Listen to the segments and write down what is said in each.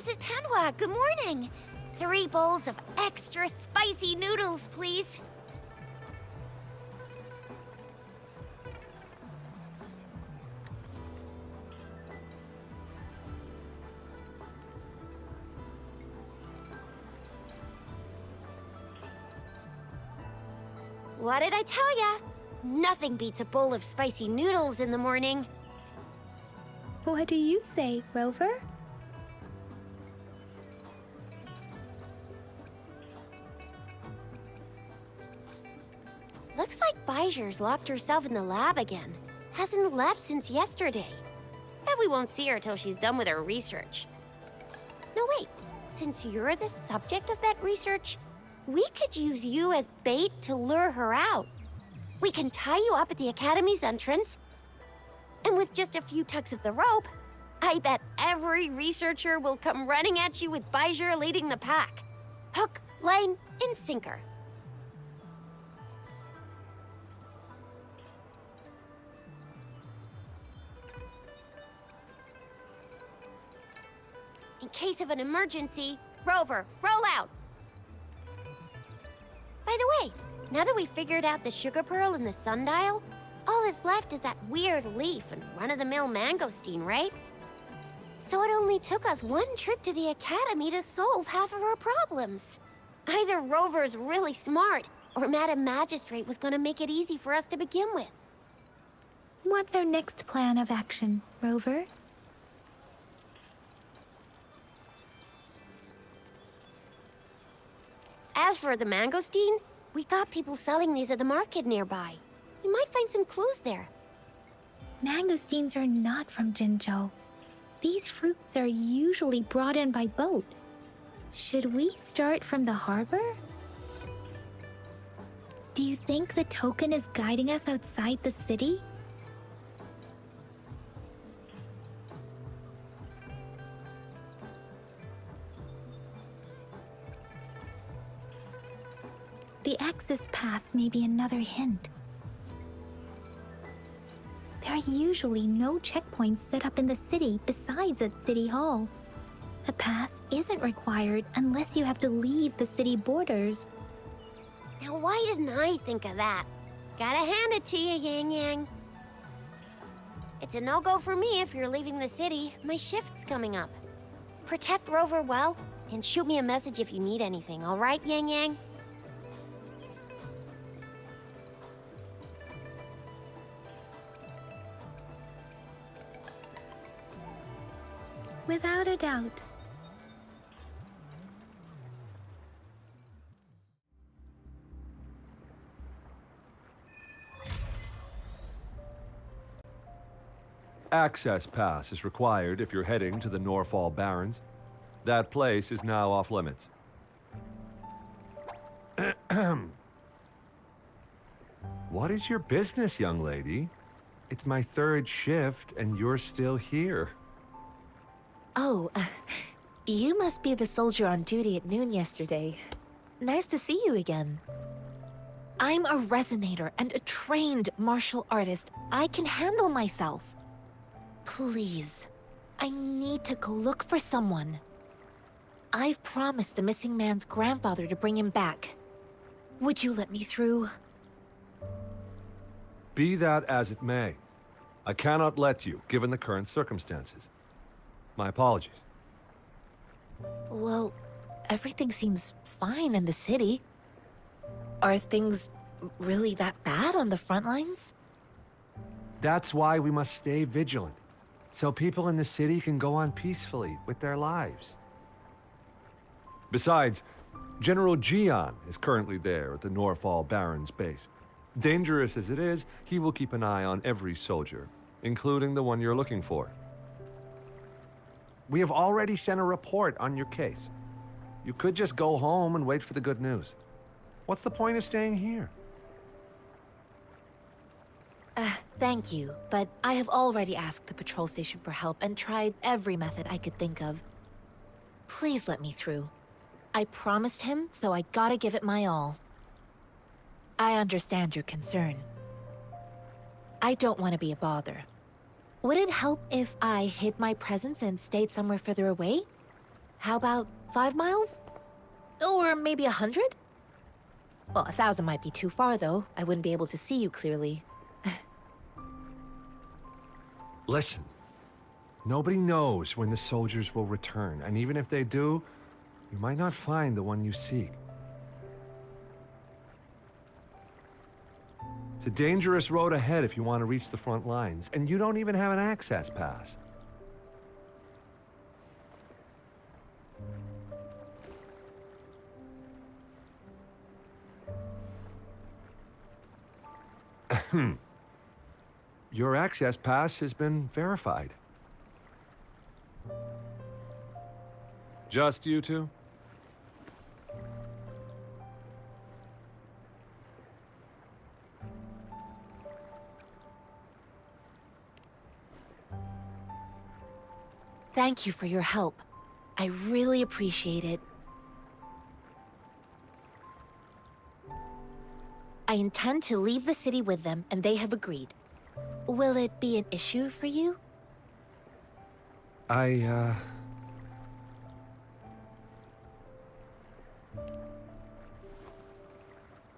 Mrs. Panwa, good morning. 3 bowls of extra spicy noodles, please. What did I tell ya? Nothing beats a bowl of spicy noodles in the morning. What do you say, Rover? Looks like Bijur's locked herself in the lab again. Hasn't left since yesterday. Bet we won't see her till she's done with her research. No, wait. Since you're the subject of that research, we could use you as bait to lure her out. We can tie you up at the Academy's entrance, and with just a few tugs of the rope, I bet every researcher will come running at you with Bijur leading the pack. Hook, line, and sinker. In case of an emergency, Rover, roll out! By the way, now that we figured out the sugar pearl and the sundial, all that's left is that weird leaf and run-of-the-mill mangosteen, right? So it only took us 1 trip to the Academy to solve half of our problems. Either Rover's really smart, or Madam Magistrate was gonna make it easy for us to begin with. What's our next plan of action, Rover? As for the mangosteen, we got people selling these at the market nearby. We might find some clues there. Mangosteens are not from Jinzhou. These fruits are usually brought in by boat. Should we start from the harbor? Do you think the token is guiding us outside the city? The access pass may be another hint. There are usually no checkpoints set up in the city besides at City Hall. The pass isn't required unless you have to leave the city borders. Now why didn't I think of that? Gotta hand it to you, Yang Yang. It's a no-go for me if you're leaving the city. My shift's coming up. Protect Rover well, and shoot me a message if you need anything, all right, Yang Yang? Without a doubt. Access pass is required if you're heading to the Norfall Barrens. That place is now off limits. What is your business, young lady? It's my 3rd shift and you're still here. Oh, you must be the soldier on duty at noon yesterday. Nice to see you again. I'm a resonator and a trained martial artist. I can handle myself. Please, I need to go look for someone. I've promised the missing man's grandfather to bring him back. Would you let me through? Be that as it may, I cannot let you, given the current circumstances. My apologies. Well, everything seems fine in the city. Are things really that bad on the front lines? That's why we must stay vigilant, so people in the city can go on peacefully with their lives. Besides, General Jian is currently there at the Norfall Barrens base. Dangerous as it is, he will keep an eye on every soldier, including the one you're looking for. We have already sent a report on your case. You could just go home and wait for the good news. What's the point of staying here? Thank you, but I have already asked the patrol station for help and tried every method I could think of. Please let me through. I promised him, so I gotta give it my all. I understand your concern. I don't want to be a bother. Would it help if I hid my presence and stayed somewhere further away? How about 5 miles? Or maybe 100? Well, 1,000 might be too far, though. I wouldn't be able to see you clearly. Listen, nobody knows when the soldiers will return, and even if they do, you might not find the one you seek. It's a dangerous road ahead if you want to reach the front lines, and you don't even have an access pass. Your access pass has been verified. Just you two? Thank you for your help. I really appreciate it. I intend to leave the city with them, and they have agreed. Will it be an issue for you?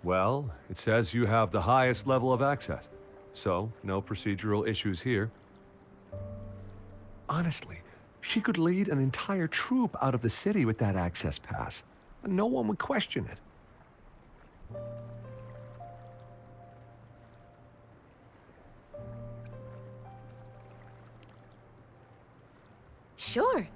Well, it says you have the highest level of access, so no procedural issues here. Honestly, she could lead an entire troop out of the city with that access pass, and no one would question it. Sure.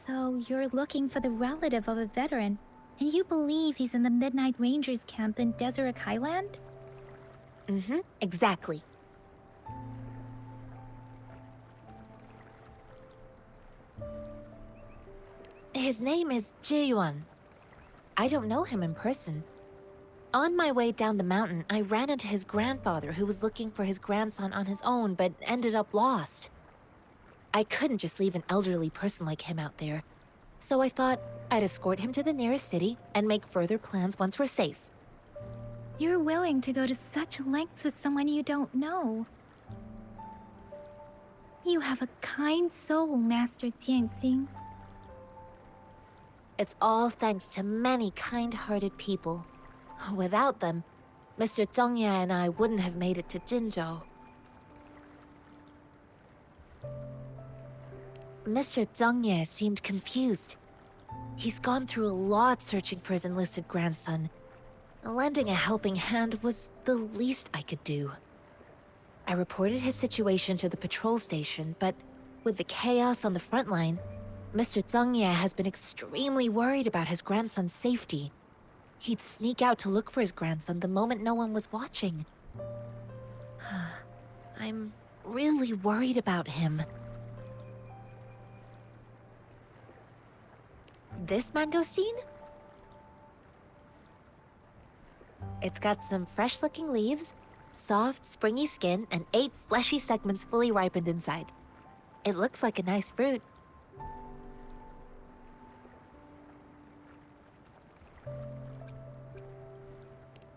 So you're looking for the relative of a veteran, and you believe he's in the Midnight Rangers camp in Deseret Highland? Mm-hmm, exactly. His name is Ji-yuan. I don't know him in person. On my way down the mountain, I ran into his grandfather who was looking for his grandson on his own but ended up lost. I couldn't just leave an elderly person like him out there, so I thought I'd escort him to the nearest city and make further plans once we're safe. You're willing to go to such lengths with someone you don't know. You have a kind soul, Master Jianxing. It's all thanks to many kind-hearted people. Without them, Mr. Zhongye and I wouldn't have made it to Jinzhou. Mr. Zhongye seemed confused. He's gone through a lot searching for his enlisted grandson. Lending a helping hand was the least I could do. I reported his situation to the patrol station, but with the chaos on the front line, Mr. Zhongye has been extremely worried about his grandson's safety. He'd sneak out to look for his grandson the moment no one was watching. I'm really worried about him. This mangosteen? It's got some fresh-looking leaves, soft, springy skin, and 8 fleshy segments fully ripened inside. It looks like a nice fruit.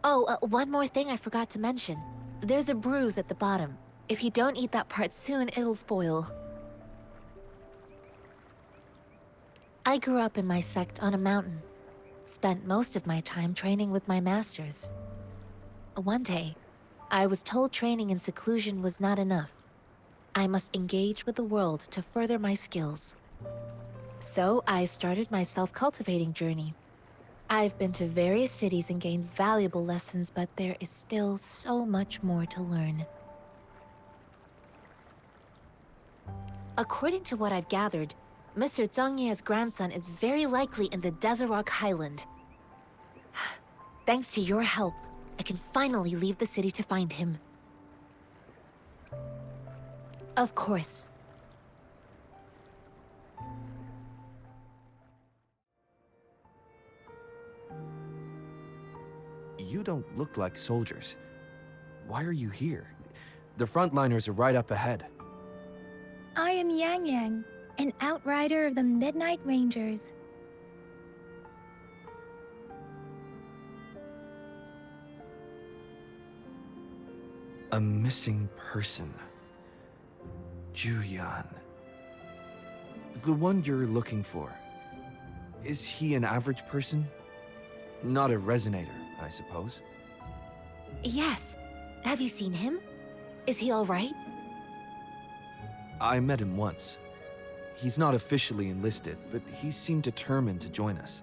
Oh, one more thing I forgot to mention. There's a bruise at the bottom. If you don't eat that part soon, it'll spoil. I grew up in my sect on a mountain. Spent most of my time training with my masters. One day, I was told training in seclusion was not enough. I must engage with the world to further my skills. So I started my self-cultivating journey. I've been to various cities and gained valuable lessons, but there is still so much more to learn. According to what I've gathered, Mr. Zhongye's grandson is very likely in the Deseret Highland. Thanks to your help, I can finally leave the city to find him. Of course. You don't look like soldiers. Why are you here? The frontliners are right up ahead. I am Yang Yang, an outrider of the Midnight Rangers. A missing person. Julian. The one you're looking for. Is he an average person? Not a resonator, I suppose. Yes. Have you seen him? Is he all right? I met him once. He's not officially enlisted, but he seemed determined to join us.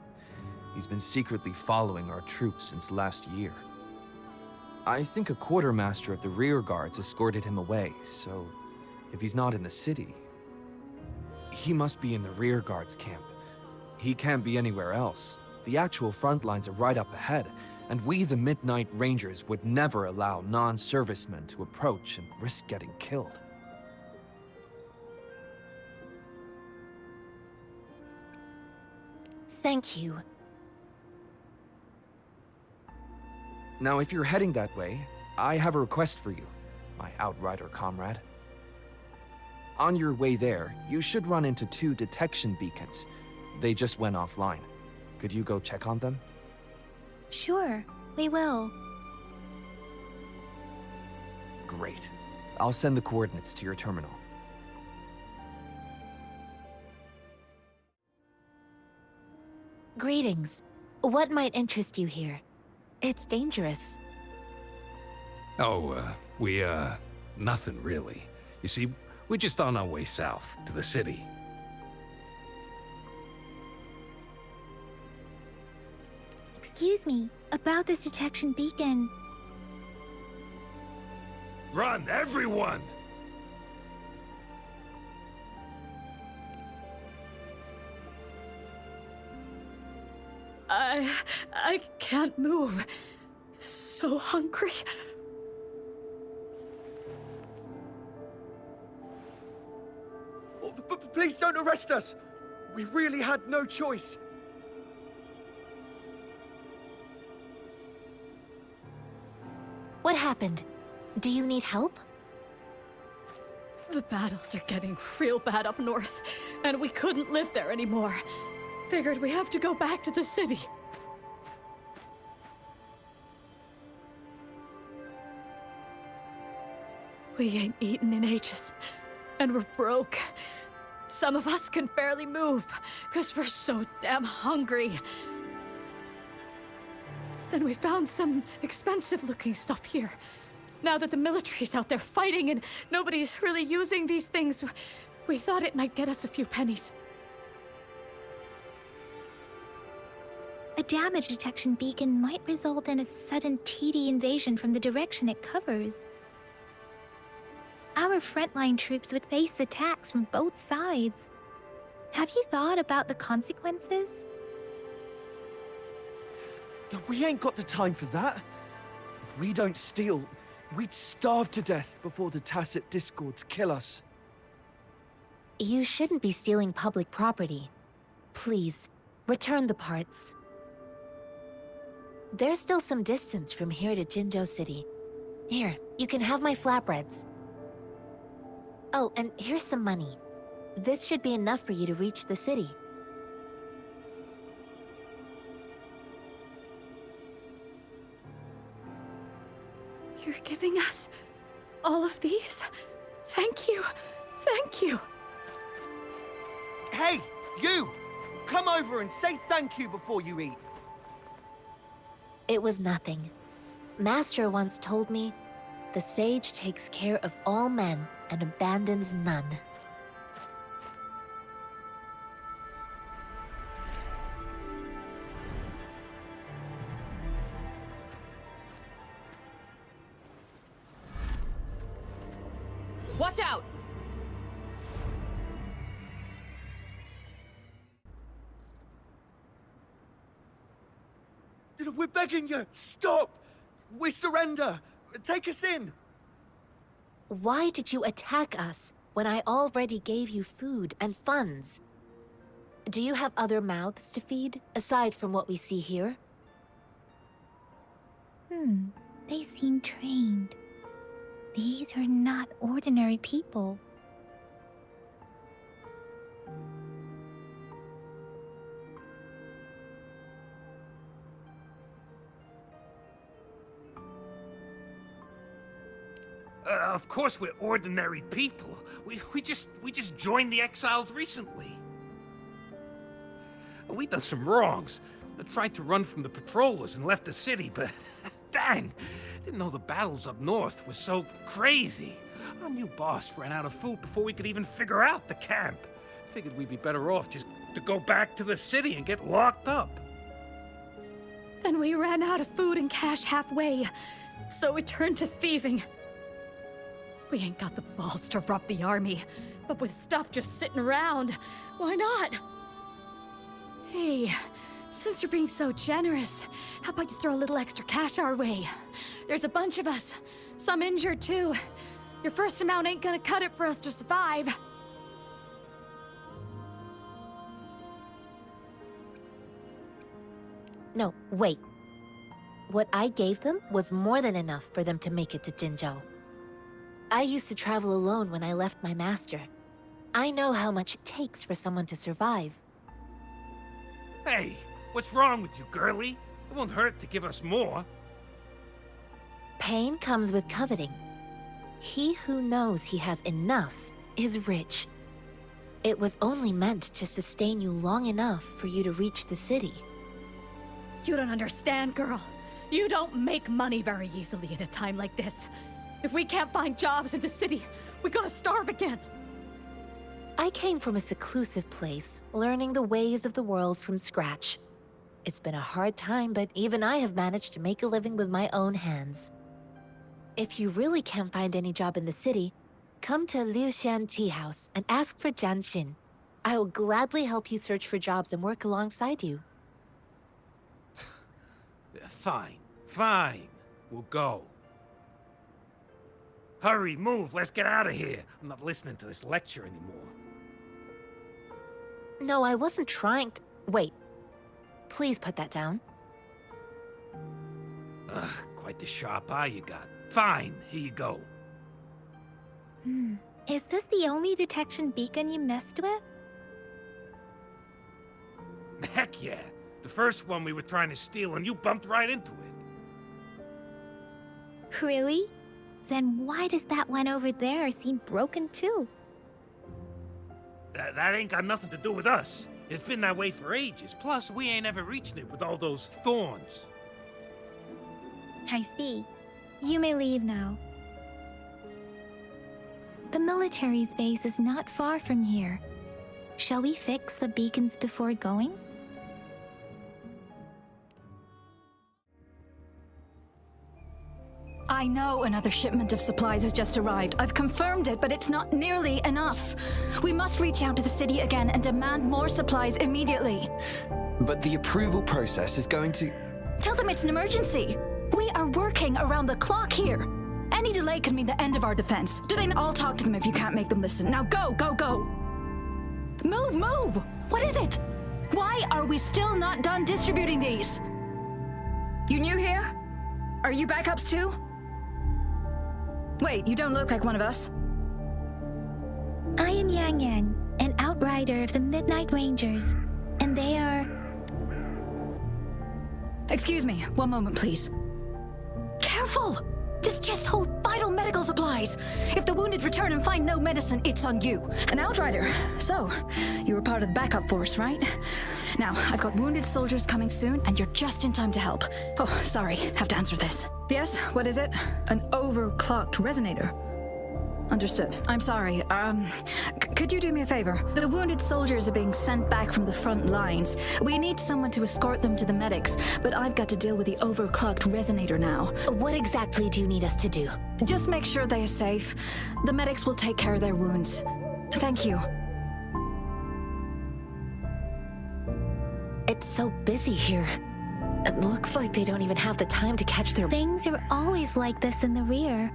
He's been secretly following our troops since last year. I think a quartermaster of the rear guards escorted him away, so if he's not in the city, he must be in the rear guards camp. He can't be anywhere else. The actual front lines are right up ahead, and we, the Midnight Rangers, would never allow non-servicemen to approach and risk getting killed. Thank you. Now, if you're heading that way, I have a request for you, my Outrider comrade. On your way there, you should run into 2 detection beacons. They just went offline. Could you go check on them? Sure, we will. Great. I'll send the coordinates to your terminal. Greetings. What might interest you here? It's dangerous. Oh, nothing really. You see, we're just on our way south to the city. Excuse me, about this detection beacon. Run, everyone! I can't move. So hungry. Please don't arrest us! We really had no choice. What happened? Do you need help? The battles are getting real bad up north, and we couldn't live there anymore. Figured we have to go back to the city. We ain't eaten in ages, and we're broke. Some of us can barely move, because we're so damn hungry. Then we found some expensive-looking stuff here. Now that the military's out there fighting and nobody's really using these things, we thought it might get us a few pennies. A damage detection beacon might result in a sudden TD invasion from the direction it covers. Our frontline troops would face attacks from both sides. Have you thought about the consequences? We ain't got the time for that. If we don't steal, we'd starve to death before the Tacit Discords kill us. You shouldn't be stealing public property. Please, return the parts. There's still some distance from here to Jinzhou City. Here, you can have my flatbreads. Oh, and here's some money. This should be enough for you to reach the city. You're giving us all of these? Thank you. Thank you. Hey, you! Come over and say thank you before you eat. It was nothing. Master once told me, the sage takes care of all men and abandons none. Watch out! We're begging you, stop! We surrender! Take us in! Why did you attack us when I already gave you food and funds? Do you have other mouths to feed, aside from what we see here? They seem trained. These are not ordinary people. Of course we're ordinary people. We just joined the exiles recently. We done some wrongs. I tried to run from the patrollers and left the city, but dang, didn't know the battles up north were so crazy. Our new boss ran out of food before we could even figure out the camp. Figured we'd be better off just to go back to the city and get locked up. Then we ran out of food and cash halfway, so we turned to thieving. We ain't got the balls to rob the army, but with stuff just sitting around, why not? Hey, since you're being so generous, how about you throw a little extra cash our way? There's a bunch of us, some injured too. Your first amount ain't gonna cut it for us to survive. No, wait. What I gave them was more than enough for them to make it to Jinzhou. I used to travel alone when I left my master. I know how much it takes for someone to survive. Hey, what's wrong with you, girlie? It won't hurt to give us more. Pain comes with coveting. He who knows he has enough is rich. It was only meant to sustain you long enough for you to reach the city. You don't understand, girl. You don't make money very easily at a time like this. If we can't find jobs in the city, we're gonna starve again. I came from a seclusive place, learning the ways of the world from scratch. It's been a hard time, but even I have managed to make a living with my own hands. If you really can't find any job in the city, come to Liu Xian Tea House and ask for Jian Xin. I will gladly help you search for jobs and work alongside you. Fine. We'll go. Hurry, move, let's get out of here. I'm not listening to this lecture anymore. No, I wasn't trying to... Wait. Please put that down. Quite the sharp eye you got. Fine, here you go. Is this the only detection beacon you messed with? Heck yeah. The first one we were trying to steal and you bumped right into it. Really? Then why does that one over there seem broken too? That ain't got nothing to do with us. It's been that way for ages. Plus, we ain't ever reaching it with all those thorns. I see. You may leave now. The military's base is not far from here. Shall we fix the beacons before going? I know another shipment of supplies has just arrived. I've confirmed it, but it's not nearly enough. We must reach out to the city again and demand more supplies immediately. But the approval process is going to... Tell them it's an emergency. We are working around the clock here. Any delay could mean the end of our defense. I'll talk to them if you can't make them listen. Now go! Move! What is it? Why are we still not done distributing these? You new here? Are you backups too? Wait, you don't look like one of us. I am Yang Yang, an outrider of the Midnight Rangers, and they are... Excuse me, one moment please. Careful! This chest holds vital medical supplies. If the wounded return and find no medicine, it's on you. An outrider. So, you were part of the backup force, right? Now, I've got wounded soldiers coming soon, and you're just in time to help. Oh, sorry, have to answer this. Yes, what is it? An overclocked resonator. Understood. I'm sorry, could you do me a favor? The wounded soldiers are being sent back from the front lines. We need someone to escort them to the medics, but I've got to deal with the overclocked resonator now. What exactly do you need us to do? Just make sure they are safe. The medics will take care of their wounds. Thank you. It's so busy here. It looks like they don't even have the time to catch their... Things are always like this in the rear.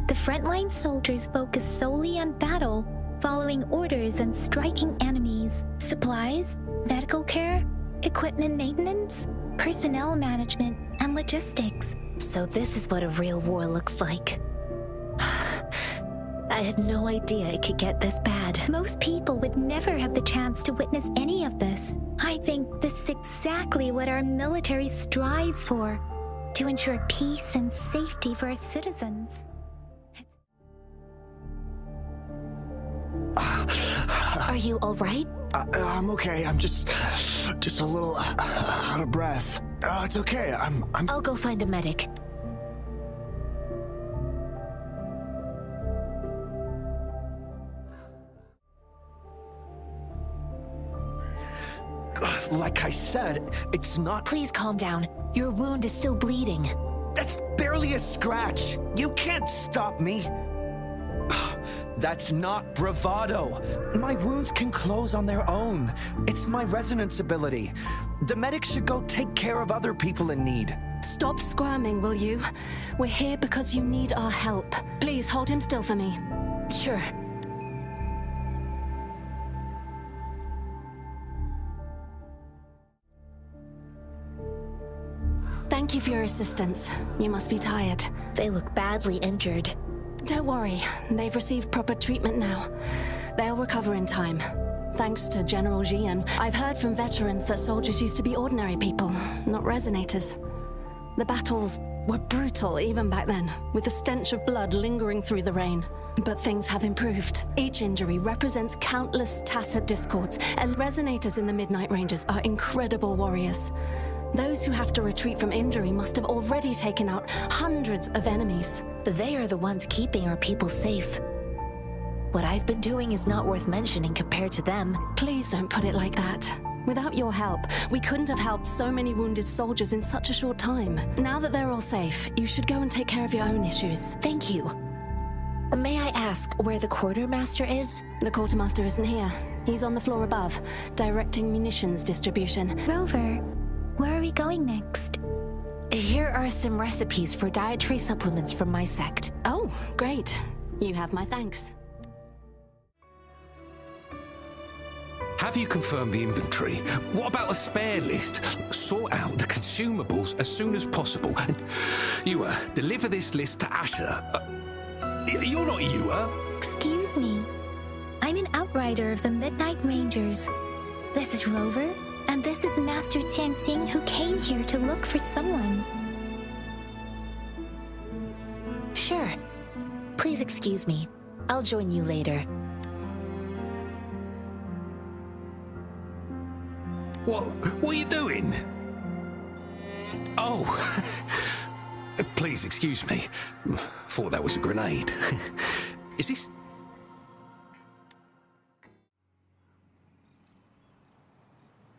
The frontline soldiers focus solely on battle, following orders and striking enemies. Supplies, medical care, equipment maintenance, personnel management, and logistics. So this is what a real war looks like. I had no idea it could get this bad. Most people would never have the chance to witness any of this. I think this is exactly what our military strives for, to ensure peace and safety for our citizens. Are you all right? I'm okay. I'm just a little out of breath. It's okay. I'm. I'll go find a medic. Like I said, it's not. Please calm down. Your wound is still bleeding. That's barely a scratch. You can't stop me. That's not bravado. My wounds can close on their own. It's my resonance ability. The medics should go take care of other people in need. Stop squirming, will you? We're here because you need our help. Please hold him still for me. Sure. Thank you for your assistance. You must be tired. They look badly injured. Don't worry, they've received proper treatment now. They'll recover in time. Thanks to General Jian, I've heard from veterans that soldiers used to be ordinary people, not resonators. The battles were brutal even back then, with the stench of blood lingering through the rain. But things have improved. Each injury represents countless tacit discords, and resonators in the Midnight Rangers are incredible warriors. Those who have to retreat from injury must have already taken out hundreds of enemies. They are the ones keeping our people safe. What I've been doing is not worth mentioning compared to them. Please don't put it like that. Without your help, we couldn't have helped so many wounded soldiers in such a short time. Now that they're all safe, you should go and take care of your own issues. Thank you. May I ask where the quartermaster is? The quartermaster isn't here. He's on the floor above, directing munitions distribution. Rover, where are we going next? Here are some recipes for dietary supplements from my sect. Oh, great. You have my thanks. Have you confirmed the inventory? What about a spare list? Sort out the consumables as soon as possible. And Yua, deliver this list to Asher. You're not Yua. Excuse me. I'm an outrider of the Midnight Rangers. This is Rover, and this is Master Tianxing, who came here to look for someone. Sure. Please excuse me. I'll join you later. What are you doing? Oh, please excuse me. Thought that was a grenade. Is this...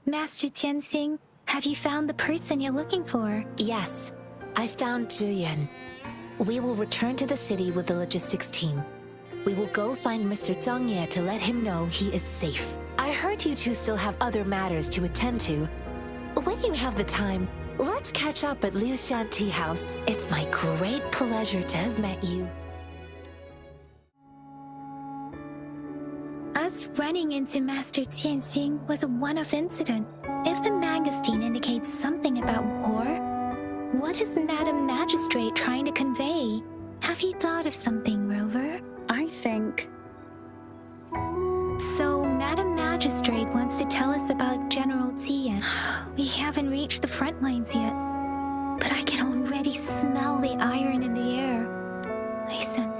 Master Tianxing, have you found the person you're looking for? Yes, I found Zhuyan. We will return to the city with the logistics team. We will go find Mr. Zhang Ye to let him know he is safe. I heard you two still have other matters to attend to. When you have the time, let's catch up at Liu Xian Tea House. It's my great pleasure to have met you. Us running into Master Tianxing was a one-off incident. If the magazine indicates something about war, what is Madam Magistrate trying to convey? Have you thought of something, Rover? I think... So, Madam Magistrate wants to tell us about General Tian. We haven't reached the front lines yet, but I can already smell the iron in the air. I sense...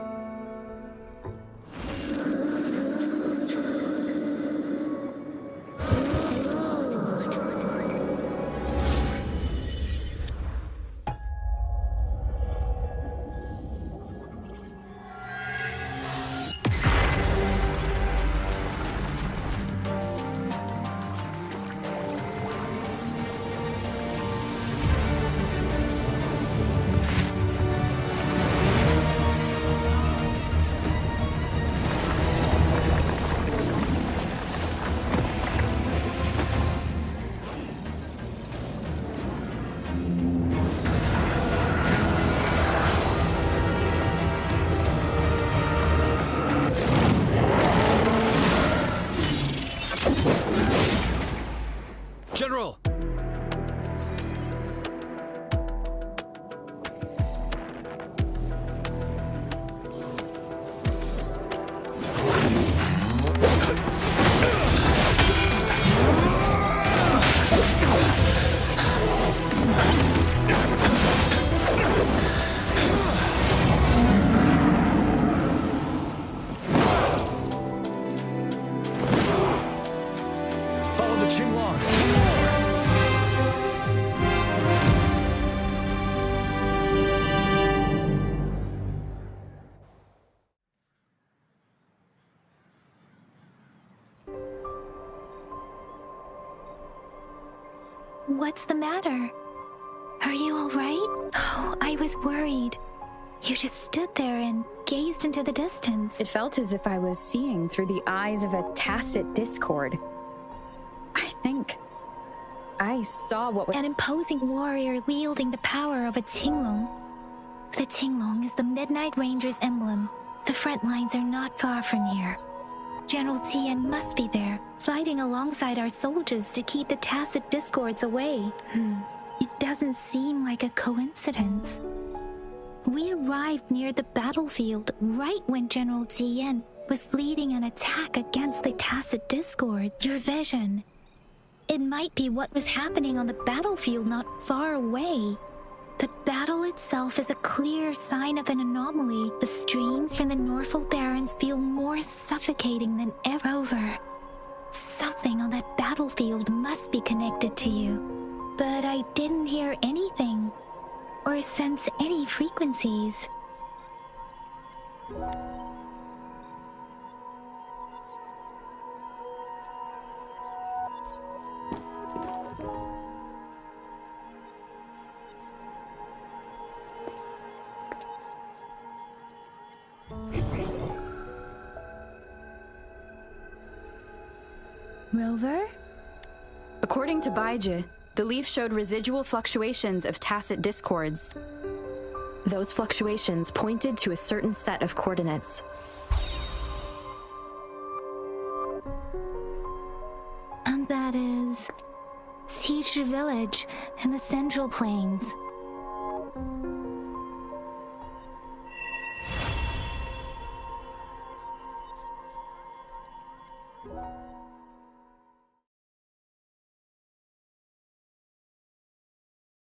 General! What's the matter? Are you all right? Oh, I was worried. You just stood there and gazed into the distance. It felt as if I was seeing through the eyes of a tacit discord. I think I saw what was— An imposing warrior wielding the power of a Tinglong. The Tinglong is the Midnight Ranger's emblem. The front lines are not far from here. General Tien must be there, fighting alongside our soldiers to keep the tacit discords away. It doesn't seem like a coincidence. We arrived near the battlefield right when General Tien was leading an attack against the tacit discord. Your vision. It might be what was happening on the battlefield not far away. The battle itself is a clear sign of an anomaly. The streams from the Norfolk Barrens feel more suffocating than ever. Something on that battlefield must be connected to you. But I didn't hear anything or sense any frequencies. Rover? According to Baiji, the leaf showed residual fluctuations of tacit discords. Those fluctuations pointed to a certain set of coordinates. And that is Teacher Village in the Central Plains.